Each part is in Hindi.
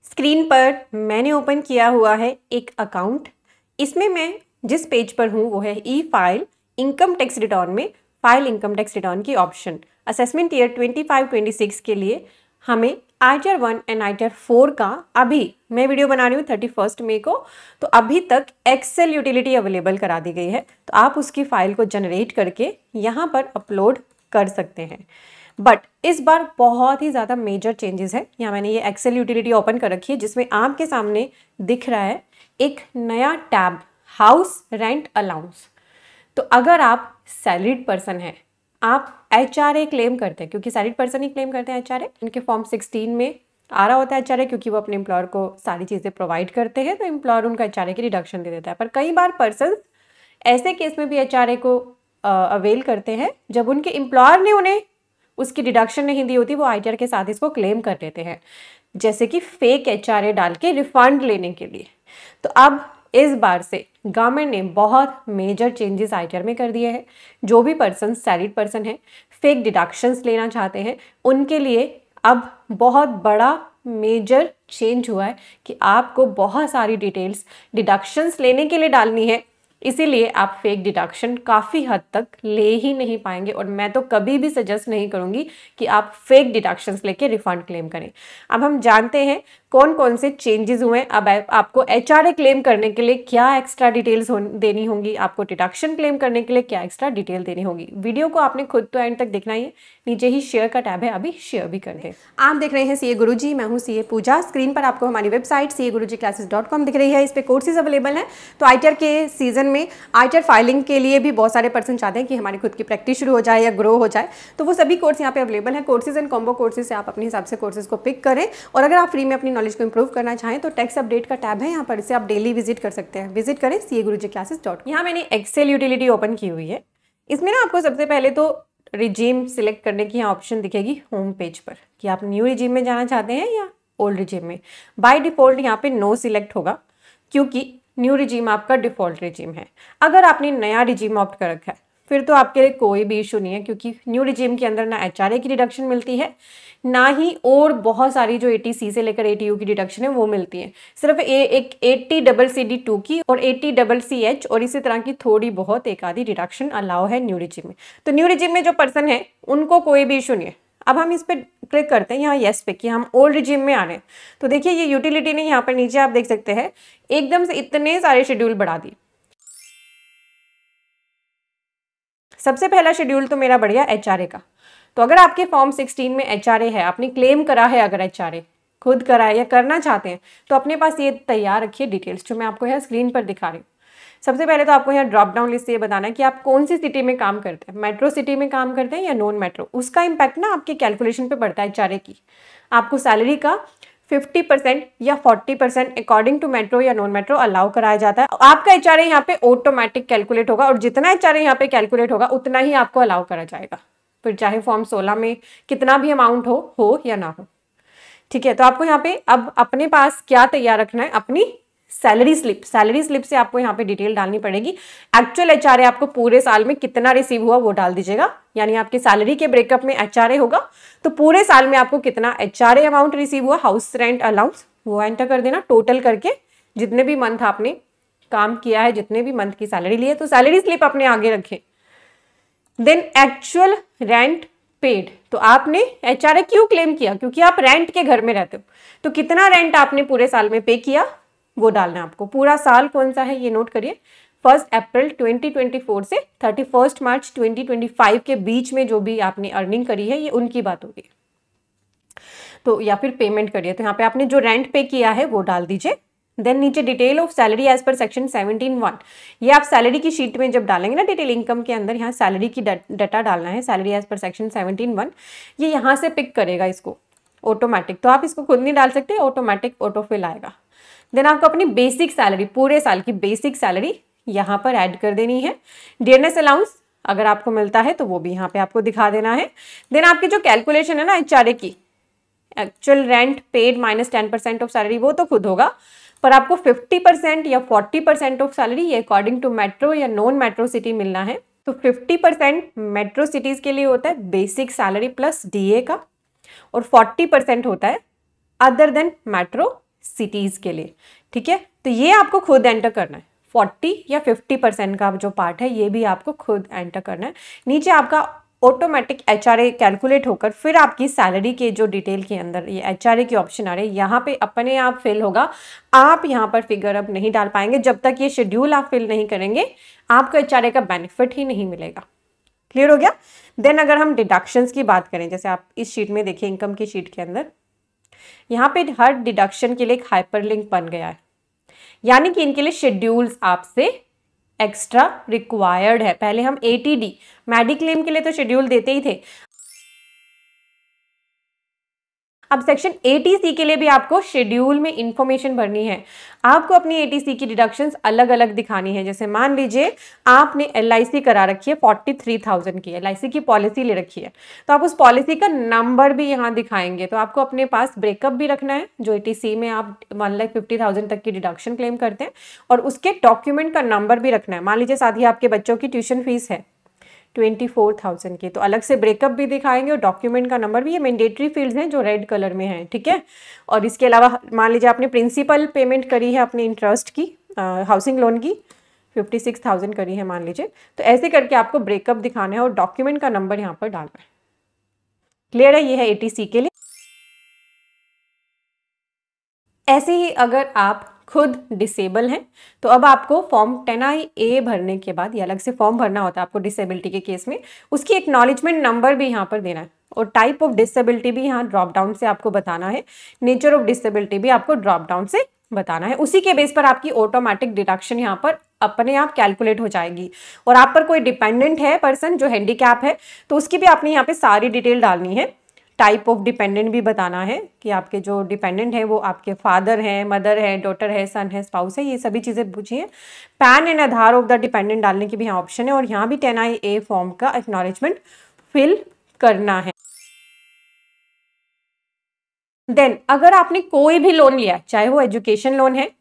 स्क्रीन पर मैंने ओपन किया हुआ है एक अकाउंट। इसमें मैं जिस पेज पर हूँ वो है ई फाइल इनकम टैक्स रिटर्न में फाइल इनकम टैक्स रिटर्न की ऑप्शन। असेसमेंट ईयर 25-26 के लिए हमें आइटर 1 एंड आइटर 4 का अभी मैं वीडियो बना रही हूँ 31 मई को, तो अभी तक एक्सेल यूटिलिटी अवेलेबल करा दी गई है। तो आप उसकी फाइल को जनरेट करके यहाँ पर अपलोड कर सकते हैं। बट इस बार बहुत ही ज़्यादा मेजर चेंजेस है। यहाँ मैंने ये एक्सेल यूटिलिटी ओपन कर रखी है जिसमें आपके सामने दिख रहा है एक नया टैब हाउस रेंट अलाउंस। तो अगर आप सैलरीड पर्सन हैं, आप HRA क्लेम करते हैं, क्योंकि सैलरीड पर्सन ही क्लेम करते हैं HRA, उनके फॉर्म 16 में आ रहा होता है HRA, क्योंकि वो अपने एम्प्लॉयर को सारी चीज़ें प्रोवाइड करते हैं, तो एम्प्लॉयर उनका HRA की डिडक्शन दे देता है। पर कई बार पर्सन ऐसे केस में भी HRA को अवेल करते हैं जब उनके एम्प्लॉयर ने उन्हें उसकी डिडक्शन नहीं दी होती, वो ITR के साथ इसको क्लेम कर लेते हैं, जैसे कि फेक HRA डाल के रिफंड लेने के लिए। तो अब इस बार से गवर्नमेंट ने बहुत मेजर चेंजेस ITR में कर दिए हैं। जो भी पर्सन सैलरीड पर्सन है, फेक डिडक्शंस लेना चाहते हैं, उनके लिए अब बहुत बड़ा मेजर चेंज हुआ है कि आपको बहुत सारी डिटेल्स डिडक्शंस लेने के लिए डालनी है। इसीलिए आप फेक डिडक्शन काफ़ी हद तक ले ही नहीं पाएंगे, और मैं तो कभी भी सजेस्ट नहीं करूंगी कि आप फेक डिडक्शंस लेके रिफंड क्लेम करें। अब हम जानते हैं कौन कौन से चेंजेस हुए हैं। अब आपको HRA क्लेम करने के लिए क्या एक्स्ट्रा डिटेल्स देनी होंगी, आपको डिडक्शन क्लेम करने के लिए क्या एक्स्ट्रा डिटेल देनी होगी। वीडियो को आपने खुद तो एंड तक देखना ही है। नीचे ही शेयर का टैब है, अभी शेयर भी कर दें। आप देख रहे हैं CA गुरुजी, मैं हूँ CA पूजा। स्क्रीन पर आपको हमारी वेबसाइट CAGurujiClasses.com दिख रही है। इस पर कोर्सेज अवेलेबल हैं। तो ITR के सीजन में ITR फाइलिंग के लिए भी बहुत सारे पर्सन चाहते हैं कि हमारी खुद की प्रैक्टिस शुरू हो जाए या ग्रो हो जाए, तो वो सभी कोर्स यहाँ पे अवेलेबल हैं। कोर्सेज एंड कॉम्बो कोर्सेज से आप अपने हिसाब से कोर्सेज को पिक करें, और अगर आप फ्री में अपनी नॉलेज को इंप्रूव करना चाहें तो टैक्स अपडेट का टैब है यहाँ पर, इसे आप डेली विजिट कर सकते हैं। विजिट करें CAGurujiClasses.com। यहाँ मैंने एक्सेल यूटिलिटी ओपन की हुई है। इसमें ना आपको सबसे पहले तो रिजीम सिलेक्ट करने की यहाँ ऑप्शन दिखेगी होम पेज पर कि आप न्यू रिजीम में जाना चाहते हैं या ओल्ड रिजीम में। बाय डिफॉल्ट यहाँ पे नो सिलेक्ट होगा, क्योंकि न्यू रिजीम आपका डिफ़ॉल्ट रिजीम है। अगर आपने नया रिजीम ऑप्ट कर रखा है फिर तो आपके लिए कोई भी इशू नहीं है, क्योंकि न्यू रिजीम के अंदर ना HRA की डिडक्शन मिलती है, ना ही और बहुत सारी जो 80C से लेकर 80U की डिडक्शन है वो मिलती है। सिर्फ एक 80CCD2 की और 80CCH और इसी तरह की थोड़ी बहुत एक आधी डिडक्शन अलाउ है न्यू रिजीम में। तो न्यू रिजीम में जो पर्सन है उनको कोई भी इशू नहीं है। अब हम इस पर क्लिक करते हैं यहाँ येस पे कि हम ओल्ड रिजीम में आ रहे हैं। तो देखिए ये यूटिलिटी ने यहाँ पर नीचे आप देख सकते हैं एकदम से इतने सारे शेड्यूल बढ़ा दिए। सबसे पहला शेड्यूल तो मेरा बढ़िया HRA का। तो अगर आपके फॉर्म 16 में HRA है, आपने क्लेम करा है, अगर HRA खुद करा है या करना चाहते हैं, तो अपने पास ये तैयार रखिए डिटेल्स जो मैं आपको यहाँ स्क्रीन पर दिखा रही हूँ। सबसे पहले तो आपको यहाँ ड्रॉप डाउन लिस्ट से ये बताना है कि आप कौन सी सिटी में काम करते हैं, मेट्रो सिटी में काम करते हैं या नॉन मेट्रो। उसका इम्पैक्ट ना आपके कैलकुलेशन पे पड़ता है HRA की। आपको सैलरी का 50% या 40% अकॉर्डिंग टू मेट्रो या नॉन मेट्रो अलाउ कराया जाता है। आपका HRA यहाँ पे ऑटोमेटिक कैलकुलेट होगा, और जितना HRA यहाँ पे कैलकुलेट होगा उतना ही आपको अलाउ करा जाएगा, फिर चाहे फॉर्म 16 में कितना भी अमाउंट हो या ना हो। ठीक है, तो आपको यहाँ पे अब अपने पास क्या तैयार रखना है, अपनी सैलरी स्लिप से आपको यहाँ पे डिटेल डालनी पड़ेगी। एक्चुअल HRA आपको पूरे साल में कितना रिसीव हुआ वो डाल दीजिएगा, यानी आपके सैलरी के ब्रेकअप में HRA होगा तो पूरे साल में आपको कितना HRA अमाउंट रिसीव हुआ, हाउस रेंट अलाउंस, वो एंटर कर देना टोटल करके, जितने भी मंथ आपने काम किया है, जितने भी मंथ की सैलरी ली है, तो सैलरी स्लिप अपने आगे रखें। देन एक्चुअल रेंट पेड, तो आपने HRA क्यों क्लेम किया, क्योंकि आप रेंट के घर में रहते हो, तो कितना रेंट आपने पूरे साल में पे किया वो डालना है आपको। पूरा साल कौन सा है ये नोट करिए, 1 अप्रैल 2024 से 31 मार्च 2025 के बीच में जो भी आपने अर्निंग करी है ये उनकी बात होगी। तो या फिर पेमेंट करिए, तो यहाँ पे आपने जो रेंट पे किया है वो डाल दीजिए। देन नीचे detail of salary as per section 17(1), ये आप सैलरी की शीट में जब डालेंगे ना डिटेल इनकम के अंदर, यहाँ सैलरी की डाटा डालना है, सैलरी एज पर सेक्शन 17(1), ये यहाँ से पिक करेगा इसको ऑटोमेटिक। तो आप इसको खुद नहीं डाल सकते, ऑटोमेटिक ऑटोफिल आएगा। देन आपको अपनी बेसिक सैलरी, पूरे साल की बेसिक सैलरी यहाँ पर ऐड कर देनी है। डियरनेस अलाउंस अगर आपको मिलता है तो वो भी यहाँ पे आपको दिखा देना है। देन आपकी जो कैलकुलेशन है ना HRA की, actual rent paid minus 10% of salary, वो तो खुद होगा, पर आपको 50% या 40% ऑफ सैलरी ये अकॉर्डिंग टू मेट्रो या नॉन मेट्रो सिटी मिलना है। तो 50% मेट्रो सिटीज के लिए होता है बेसिक सैलरी प्लस DA का, और 40% होता है अदर देन मेट्रो सिटीज़ के लिए, ठीक है। तो ये आपको खुद एंटर करना है, 40 या 50% का जो पार्ट है ये भी आपको खुद एंटर करना है। नीचे आपका ऑटोमेटिक HRA कैलकुलेट होकर फिर आपकी सैलरी के जो डिटेल के अंदर ये HRA की ऑप्शन आ रही है, यहाँ पे अपने आप फिल होगा। आप यहाँ पर फिगर अब नहीं डाल पाएंगे जब तक ये शेड्यूल आप फिल नहीं करेंगे, आपको HRA का बेनिफिट ही नहीं मिलेगा। क्लियर हो गया। देन अगर हम डिडक्शंस की बात करें, जैसे आप इस शीट में देखिए, इनकम की शीट के अंदर यहाँ पे हर डिडक्शन के लिए एक हाइपरलिंक बन गया है, यानी कि इनके लिए शेड्यूल्स आपसे एक्स्ट्रा रिक्वायर्ड है। पहले हम ATD मेडिक्लेम के लिए तो शेड्यूल देते ही थे, अब सेक्शन ATC के लिए भी आपको शेड्यूल में इंफॉर्मेशन भरनी है। आपको अपनी ATC की डिडक्शंस अलग अलग दिखानी है। जैसे मान लीजिए आपने LIC करा रखी है 43,000 की, LIC की पॉलिसी ले रखी है, तो आप उस पॉलिसी का नंबर भी यहाँ दिखाएंगे। तो आपको अपने पास ब्रेकअप भी रखना है, जो ATC में आप 1,50,000 तक की डिडक्शन क्लेम करते हैं, और उसके डॉक्यूमेंट का नंबर भी रखना है। मान लीजिए साथ ही आपके बच्चों की ट्यूशन फीस है 24,000 की, तो अलग से ब्रेकअप भी दिखाएंगे और डॉक्यूमेंट का नंबर भी। ये मैंडेटरी फील्ड्स हैं जो रेड कलर में हैं, ठीक है। और इसके अलावा मान लीजिए आपने प्रिंसिपल पेमेंट करी है अपने इंटरेस्ट की, हाउसिंग लोन की 56,000 करी है मान लीजिए, तो ऐसे करके आपको ब्रेकअप दिखाना है और डॉक्यूमेंट का नंबर यहाँ पर डालना है। क्लियर है, ये है ATC के लिए। ऐसे ही अगर आप खुद डिसेबल हैं तो अब आपको फॉर्म 10IA भरने के बाद, ये अलग से फॉर्म भरना होता है आपको डिसेबिलिटी के केस में, उसकी एक्नॉलेजमेंट नंबर भी यहाँ पर देना है, और टाइप ऑफ डिसेबिलिटी भी यहाँ ड्रॉप डाउन से आपको बताना है, नेचर ऑफ डिसेबिलिटी भी आपको ड्रॉप डाउन से बताना है। उसी के बेस पर आपकी ऑटोमेटिक डिडक्शन यहाँ पर अपने आप कैलकुलेट हो जाएगी। और आप पर कोई डिपेंडेंट है पर्सन जो हैंडीकैप है, तो उसकी भी आपने यहाँ पे सारी डिटेल डालनी है। टाइप ऑफ डिपेंडेंट भी बताना है कि आपके जो डिपेंडेंट हैं वो आपके फादर हैं, मदर है, डॉटर है, सन है, स्पाउस है, ये सभी चीज़ें पूछिए। Pan and Aadhaar of the dependent डालने की भी यहाँ ऑप्शन है, और यहाँ भी 10IA फॉर्म का एक्नॉलेजमेंट फिल करना है। देन अगर आपने कोई भी लोन लिया, चाहे वो एजुकेशन लोन है,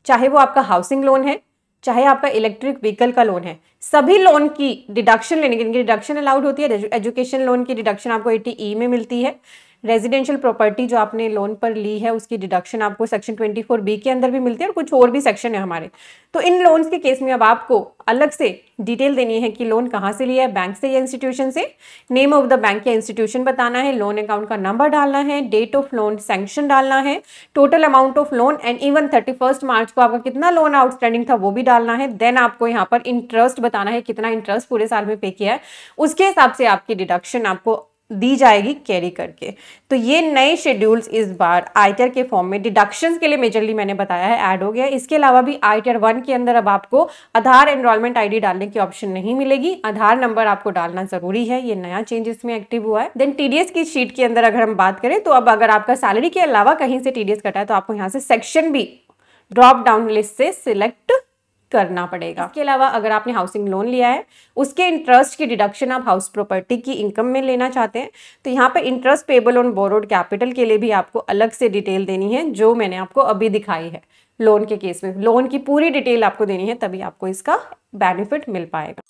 चाहे वो आपका हाउसिंग लोन है, चाहे आपका इलेक्ट्रिक व्हीकल का लोन है, सभी लोन की डिडक्शन लेने की, इनकी डिडक्शन अलाउड होती है। एजुकेशन लोन की डिडक्शन आपको 80E में मिलती है। रेजिडेंशियल प्रॉपर्टी जो आपने लोन पर ली है उसकी डिडक्शन आपको सेक्शन 24B के अंदर भी मिलती है, और कुछ और भी सेक्शन है हमारे। तो इन लोन्स के केस में अब आपको अलग से डिटेल देनी है कि लोन कहाँ से लिया है, बैंक से या इंस्टीट्यूशन से, नेम ऑफ द बैंक या इंस्टीट्यूशन बताना है, लोन अकाउंट का नंबर डालना है, डेट ऑफ लोन सैंक्शन डालना है, total amount of loan, and even 31 मार्च को आपका कितना लोन आउटस्टैंडिंग था वो भी डालना है। देन आपको यहाँ पर इंटरेस्ट बताना है, कितना इंटरेस्ट पूरे साल में पे किया है, उसके हिसाब से आपकी डिडक्शन आपको दी जाएगी कैरी करके। तो ये नए शेड्यूल्स इस बार आईटीआर के फॉर्म में डिडक्शंस के लिए मेजरली मैंने बताया है ऐड हो गया है। इसके अलावा भी आईटीआर 1 के अंदर अब आपको आधार एनरोलमेंट आईडी डालने की ऑप्शन नहीं मिलेगी, आधार नंबर आपको डालना जरूरी है, ये नया चेंज इसमें एक्टिव हुआ है। देन टीडीएस की शीट के अंदर अगर हम बात करें तो अब अगर आपका सैलरी के अलावा कहीं से टीडीएस कटा है तो आपको यहाँ से सेक्शन भी ड्रॉप डाउन लिस्ट से सिलेक्ट करना पड़ेगा। इसके अलावा अगर आपने हाउसिंग लोन लिया है उसके इंटरेस्ट की डिडक्शन आप हाउस प्रॉपर्टी की इनकम में लेना चाहते हैं तो यहाँ पे interest payable on borrowed capital के लिए भी आपको अलग से डिटेल देनी है, जो मैंने आपको अभी दिखाई है। लोन के केस में लोन की पूरी डिटेल आपको देनी है, तभी आपको इसका बेनिफिट मिल पाएगा।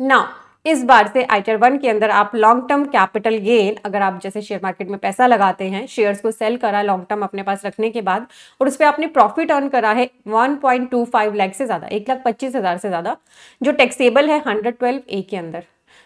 नाउ इस बार से आईटीआर 1 के अंदर आप लॉन्ग टर्म कैपिटल गेन, अगर आप जैसे शेयर मार्केट में पैसा लगाते हैं, शेयर्स को सेल करा लॉन्ग टर्म अपने पास रखने के बाद और उस पर आपने प्रॉफिट अर्न करा है 1.25 लाख से ज़्यादा, 1,25,000 से ज़्यादा, जो टैक्सेबल है 112A के अंदर,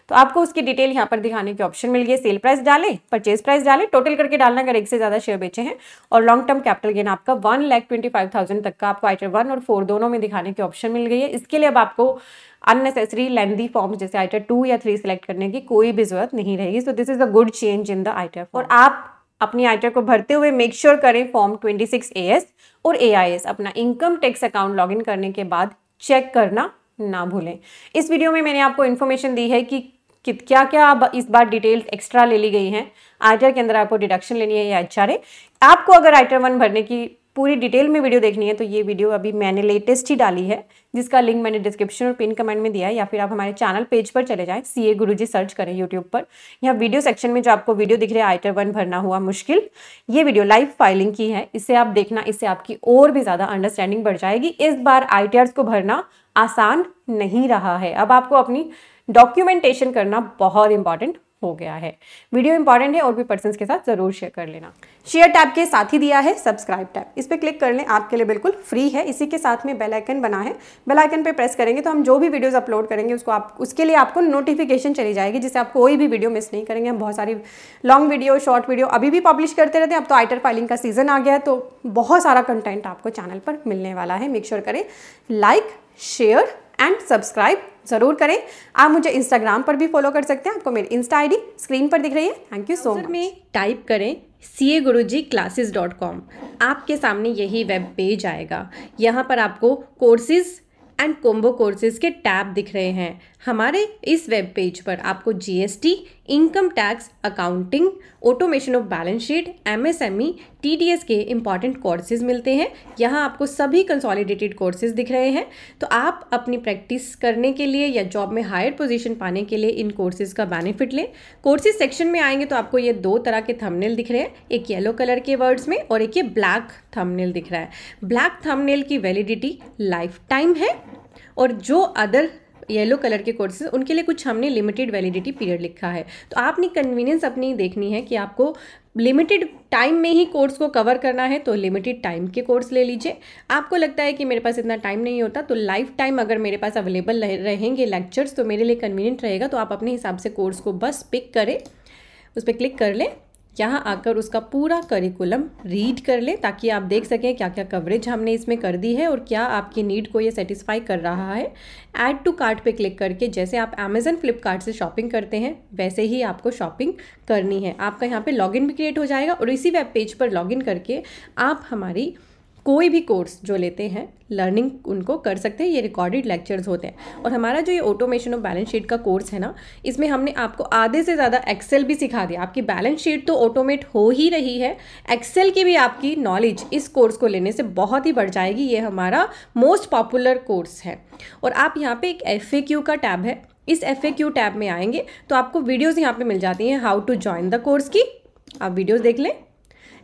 तो आपको उसकी डिटेल यहाँ पर दिखाने की ऑप्शन मिल गई। सेल प्राइस डालें, परचेज प्राइस डालें, टोटल करके डालना अगर एक से ज़्यादा शेयर बेचे हैं, और लॉन्ग टर्म कैपिटल गेन आपका 1,25,000 तक का आपको आईटीआर 1 और 4 दोनों में दिखाने की ऑप्शन मिल गई है। इसके लिए अब आपको अननेसेसरी लेंदी फॉर्म्स जैसे आईटीआर 2 या 3 सिलेक्ट करने की कोई भी जरूरत नहीं रहेगी। So this is a good change in the ITR. और आप अपनी आईटीआर को भरते हुए मेक श्योर करें फॉर्म 26AS और AIS अपना इनकम टैक्स अकाउंट लॉगिन करने के बाद चेक करना ना भूलें। इस वीडियो में मैंने आपको इन्फॉर्मेशन दी है कि क्या क्या इस बार डिटेल्स एक्स्ट्रा ले ली गई हैं। आईटीआर के अंदर आपको डिडक्शन लेनी है या HRA। आपको अगर आईटीआर 1 भरने की पूरी डिटेल में वीडियो देखनी है तो ये वीडियो अभी मैंने लेटेस्ट ही डाली है, जिसका लिंक मैंने डिस्क्रिप्शन और पिन कमेंट में दिया है, या फिर आप हमारे चैनल पेज पर चले जाएं, CA गुरुजी सर्च करें यूट्यूब पर। यहाँ वीडियो सेक्शन में जो आपको वीडियो दिख रहा है आईटीआर 1 भरना हुआ मुश्किल, ये वीडियो लाइव फाइलिंग की है, इसे आप देखना, इससे आपकी और भी ज़्यादा अंडरस्टैंडिंग बढ़ जाएगी। इस बार आईटीआर्स को भरना आसान नहीं रहा है, अब आपको अपनी डॉक्यूमेंटेशन करना बहुत इंपॉर्टेंट हो गया है। वीडियो इंपॉर्टेंट है और भी पर्सन्स के साथ ज़रूर शेयर कर लेना। शेयर टैब के साथ ही दिया है सब्सक्राइब टैब, इस पर क्लिक कर लें, आपके लिए बिल्कुल फ्री है। इसी के साथ में बेल आइकन बना है, बेल आइकन पे प्रेस करेंगे तो हम जो भी वीडियोस अपलोड करेंगे उसके लिए आपको नोटिफिकेशन चली जाएगी, जिससे आप कोई भी वीडियो मिस नहीं करेंगे। हम बहुत सारी लॉन्ग वीडियो, शॉर्ट वीडियो अभी भी पब्लिश करते रहते हैं। अब तो आइटर फाइलिंग का सीजन आ गया है, तो बहुत सारा कंटेंट आपको चैनल पर मिलने वाला है। मेक श्योर करें लाइक, शेयर एंड सब्सक्राइब ज़रूर करें। आप मुझे इंस्टाग्राम पर भी फॉलो कर सकते हैं, आपको मेरी इंस्टा आईडी स्क्रीन पर दिख रही है। Thank you so much. में टाइप करें cagurujiclasses.com, आपके सामने यही वेब पेज आएगा। यहाँ पर आपको कोर्सेज एंड कॉम्बो कोर्सेज के टैब दिख रहे हैं। हमारे इस वेब पेज पर आपको GST, income tax, accounting, automation of balance sheet, MSME, TDS के इंपॉर्टेंट कोर्सेज मिलते हैं। यहाँ आपको सभी कंसोलिडेटेड कोर्सेज दिख रहे हैं। तो आप अपनी प्रैक्टिस करने के लिए या जॉब में हायर पोजीशन पाने के लिए इन कोर्सेज का बेनिफिट लें। कोर्सेज सेक्शन में आएंगे तो आपको ये दो तरह के थंबनेल दिख रहे हैं, एक येलो कलर के वर्ड्स में और एक ये ब्लैक थंबनेल दिख रहा है। ब्लैक थंबनेल की वैलिडिटी लाइफ टाइम है और जो अदर येलो कलर के कोर्सेज उनके लिए कुछ हमने लिमिटेड वैलिडिटी पीरियड लिखा है। तो आपने कन्वीनियंस अपनी देखनी है कि आपको लिमिटेड टाइम में ही कोर्स को कवर करना है तो लिमिटेड टाइम के कोर्स ले लीजिए। आपको लगता है कि मेरे पास इतना टाइम नहीं होता तो लाइफ टाइम अगर मेरे पास अवेलेबल रहेंगे लेक्चर्स तो मेरे लिए कन्वीनियंट रहेगा, तो आप अपने हिसाब से कोर्स को बस पिक करें, उस पर क्लिक कर लें, यहाँ आकर उसका पूरा करिकुलम रीड कर लें ताकि आप देख सकें क्या क्या कवरेज हमने इसमें कर दी है और क्या आपकी नीड को ये सेटिस्फाई कर रहा है। ऐड टू कार्ट पे क्लिक करके जैसे आप अमेजन फ्लिपकार्ट से शॉपिंग करते हैं वैसे ही आपको शॉपिंग करनी है। आपका यहाँ पे लॉगिन भी क्रिएट हो जाएगा और इसी वेब पेज पर लॉगिन करके आप हमारी कोई भी कोर्स जो लेते हैं लर्निंग उनको कर सकते हैं। ये रिकॉर्डेड लेक्चर्स होते हैं। और हमारा जो ये ऑटोमेशन ऑफ बैलेंस शीट का कोर्स है ना, इसमें हमने आपको आधे से ज़्यादा एक्सेल भी सिखा दिया। आपकी बैलेंस शीट तो ऑटोमेट हो ही रही है, एक्सेल की भी आपकी नॉलेज इस कोर्स को लेने से बहुत ही बढ़ जाएगी। ये हमारा मोस्ट पॉपुलर कोर्स है। और आप यहाँ पे एक FAQ का टैब है, इस FAQ टैब में आएंगे तो आपको वीडियोज़ यहाँ पर मिल जाती हैं how to join the course की, आप वीडियोज़ देख लें,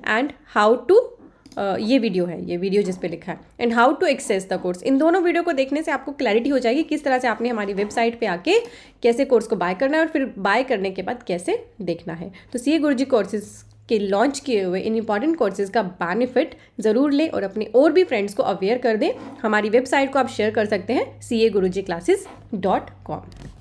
एंड हाउ टू ये वीडियो है, ये वीडियो जिस पे लिखा है, and how to access the course. इन दोनों वीडियो को देखने से आपको क्लैरिटी हो जाएगी किस तरह से आपने हमारी वेबसाइट पे आके कैसे कोर्स को बाय करना है और फिर बाय करने के बाद कैसे देखना है। तो CA गुरुजी कोर्सेज के लॉन्च किए हुए इन इंपॉर्टेंट कोर्सेज का बेनिफिट ज़रूर लें और अपने और भी फ्रेंड्स को अवेयर कर दें। हमारी वेबसाइट को आप शेयर कर सकते हैं cagurujiclasses.com।